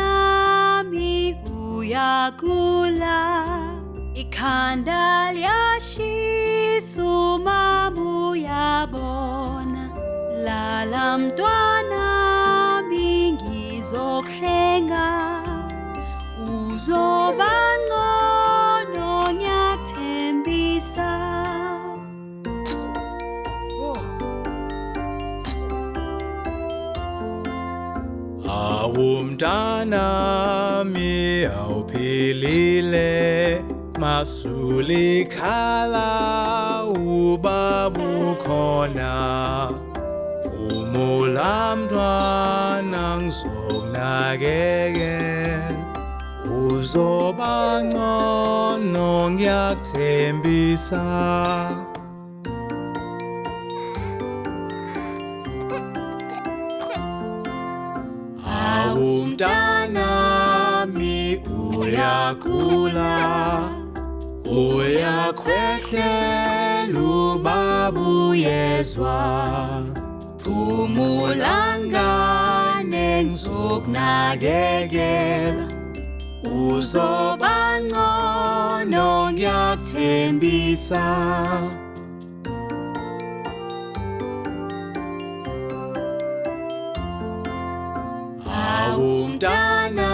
Umntanami uyagula, ikhanda liyashisa umama uyabona. Lala mntwanami ngizokuhlenga, uzoba ngcono ngiyathembisa. Umntanami awuphilile, masulikhala ubaba ukhona. Umula mntwana ngizokunakekela, uzoba ngcono ngiyakuthembisa. Umntanami uyagula, uyakhwehlela ubaba uyezwa. Umulangane ngizokunakekela, uzoba ngcono ngiyakuthembisa.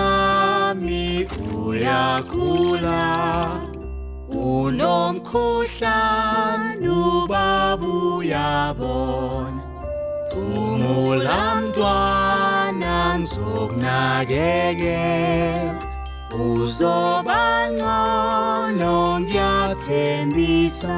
Umntanami uyagula, unomkhuhlane ubaba uyabona. Umula mntwana ngizokunakekela, uzoba ngcono ngiyathembisa.